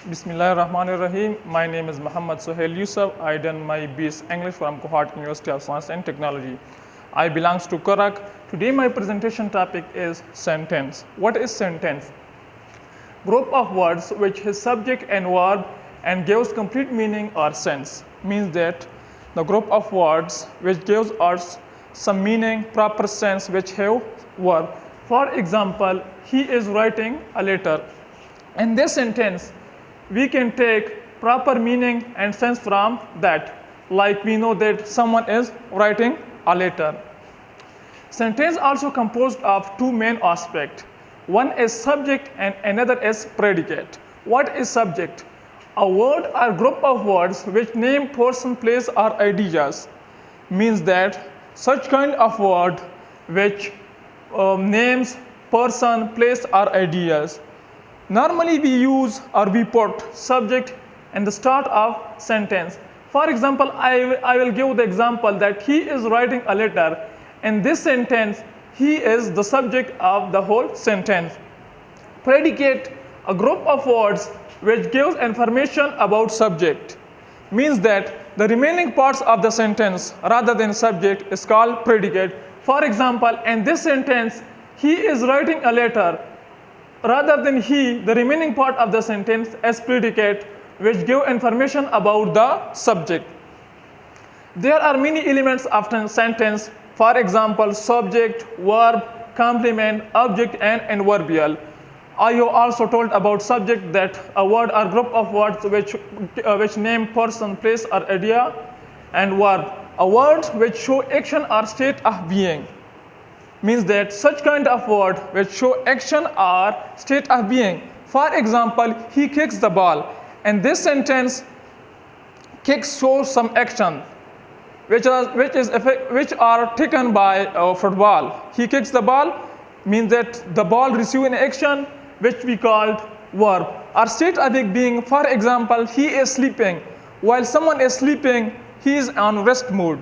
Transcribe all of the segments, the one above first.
Bismillahirrahmanirrahim. My name is Muhammad Sohail Yusuf. I done my BS English from Kohart University of Science and Technology. I belongs to Korak. Today my presentation topic is sentence. What is sentence? Group of words which has subject and verb and gives complete meaning or sense. Means that the group of words which gives us some meaning, proper sense, which have verb. For example, he is writing a letter. In this sentence, we can take proper meaning and sense from that. Like we know that someone is writing a letter. Sentence also composed of two main aspects. One is subject and another is predicate. What is subject? A word or group of words which name person, place or ideas. Means that such kind of word which names person, place or ideas. Normally we use or we put subject in the start of sentence. For example, I will give the example that he is writing a letter. In this sentence, he is the subject of the whole sentence. Predicate, a group of words which gives information about subject. Means that the remaining parts of the sentence rather than subject is called predicate. For example, in this sentence, he is writing a letter. Rather than he, the remaining part of the sentence is predicate, which give information about the subject. There are many elements of a sentence. For example, subject, verb, complement, object, and adverbial. I have also told about subject that a word or group of words which name person, place, or idea, and verb. A word which show action or state of being. Means that such kind of word which show action or state of being. For example, he kicks the ball. And this sentence, kicks shows some action which are taken by football. He kicks the ball means that the ball receives an action which we called verb. Or state of being, for example, he is sleeping. While someone is sleeping, he is on rest mode.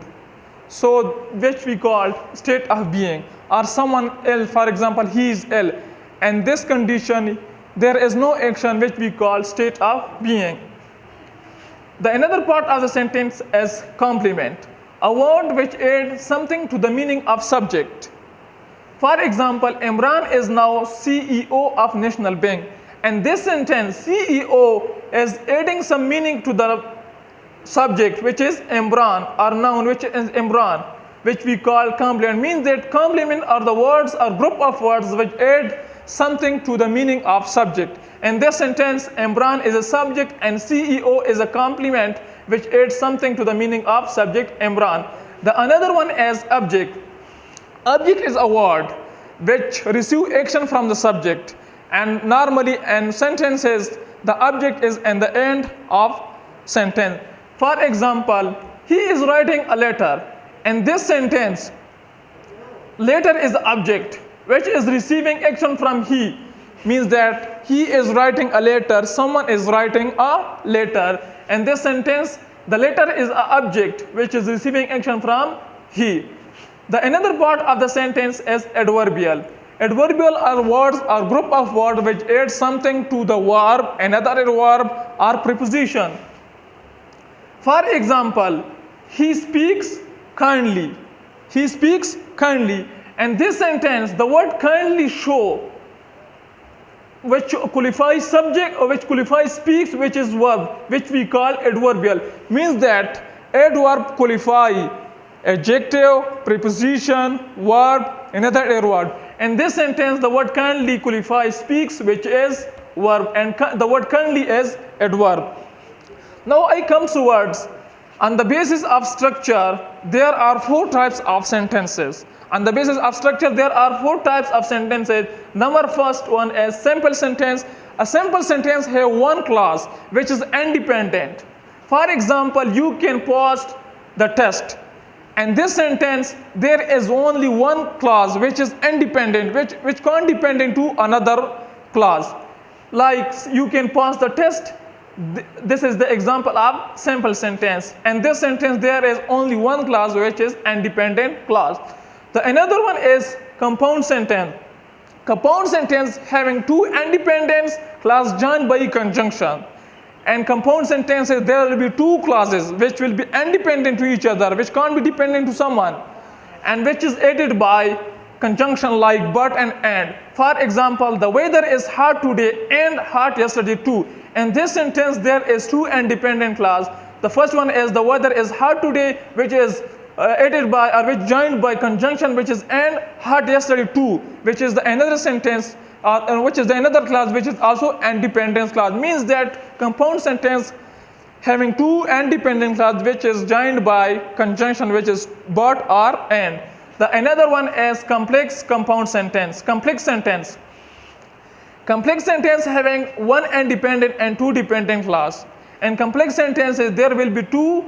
So which we called state of being. Or someone ill, for example, he is ill. And this condition, there is no action which we call state of being. The another part of the sentence is complement. A word which adds something to the meaning of subject. For example, Imran is now CEO of National Bank. And this sentence, CEO, is adding some meaning to the subject which is Imran, or noun which is Imran, which we call complement. Means that complement are the words or group of words which add something to the meaning of subject. In this sentence, Imran is a subject and CEO is a complement which adds something to the meaning of subject Imran. The another one is object. Object is a word which receive action from the subject, and normally in sentences the object is in the end of sentence. For example, he is writing a letter. In this sentence, letter is the object which is receiving action from he. Means that he is writing a letter, someone is writing a letter. In this sentence, the letter is an object which is receiving action from he. The another part of the sentence is adverbial. Adverbial are words or group of words which add something to the verb, another verb or preposition. For example, he speaks kindly. He speaks kindly. And this sentence, the word kindly show which qualifies subject or which qualifies speaks, which is verb, which we call adverbial. Means that adverb qualify adjective, preposition, verb, another adverb. In this sentence, the word kindly qualifies speaks, which is verb, and the word kindly is adverb. Now I come to words. On the basis of structure, there are four types of sentences. On the basis of structure, there are four types of sentences. Number first one is simple sentence. A simple sentence has one clause which is independent. For example, you can post the test. In this sentence, there is only one clause which is independent, which can't depend into another clause. Like you can pass the test. This is the example of simple sentence. And this sentence, there is only one clause which is independent clause. The another one is compound sentence. Compound sentence having two independent clause joined by conjunction. And compound sentences, there will be two clauses which will be independent to each other, which can't be dependent to someone, and which is aided by conjunction like but and. For example, the weather is hot today and hot yesterday too. In this sentence, there is two independent clause. The first one is the weather is hot today, which is aided by or which joined by conjunction, which is and hot yesterday too, which is the another sentence, which is the another clause, which is also independence clause. Means that compound sentence having two independent clause, which is joined by conjunction, which is but or and. The another one is complex compound sentence. Complex sentence having one independent and two dependent clause. In complex sentences, there will be two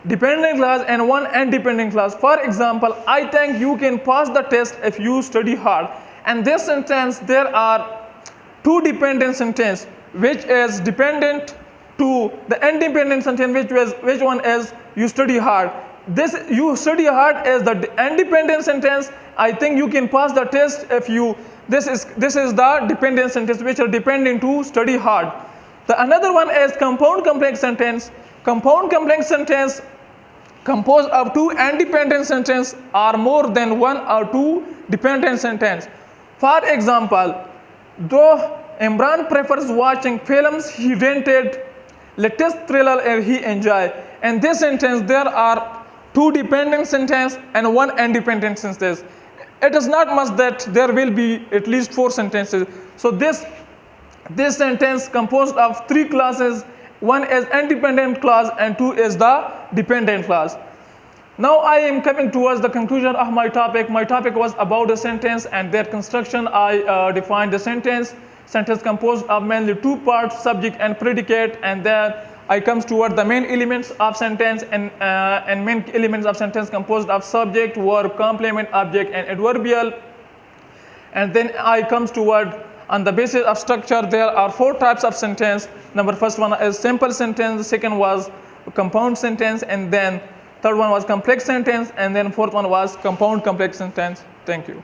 dependent clause and one independent clause. For example, I think you can pass the test if you study hard. And this sentence, there are two dependent sentence, which is dependent to the independent sentence, which one is you study hard. This you study hard is the independent sentence. I think you can pass the test if you. This is the dependent sentence, which are dependent to study hard. The another one is compound complex sentence. Compound complex sentence composed of two independent sentences or more than one or two dependent sentences. For example, though Imran prefers watching films, he rented latest thriller he enjoy. In this sentence, there are two dependent sentences and one independent sentence. It is not must that there will be at least four sentences. So this sentence composed of three clauses. One is independent clause and two is the dependent clause. Now I am coming towards the conclusion of my topic. My topic was about the sentence and their construction. I defined the sentence. Sentence composed of mainly two parts, subject and predicate, and then I comes toward the main elements of sentence, and main elements of sentence composed of subject, verb, complement, object, and adverbial. And then I comes toward on the basis of structure. There are four types of sentence. First one is simple sentence, the second was compound sentence, and then third one was complex sentence, and then fourth one was compound complex sentence. Thank you.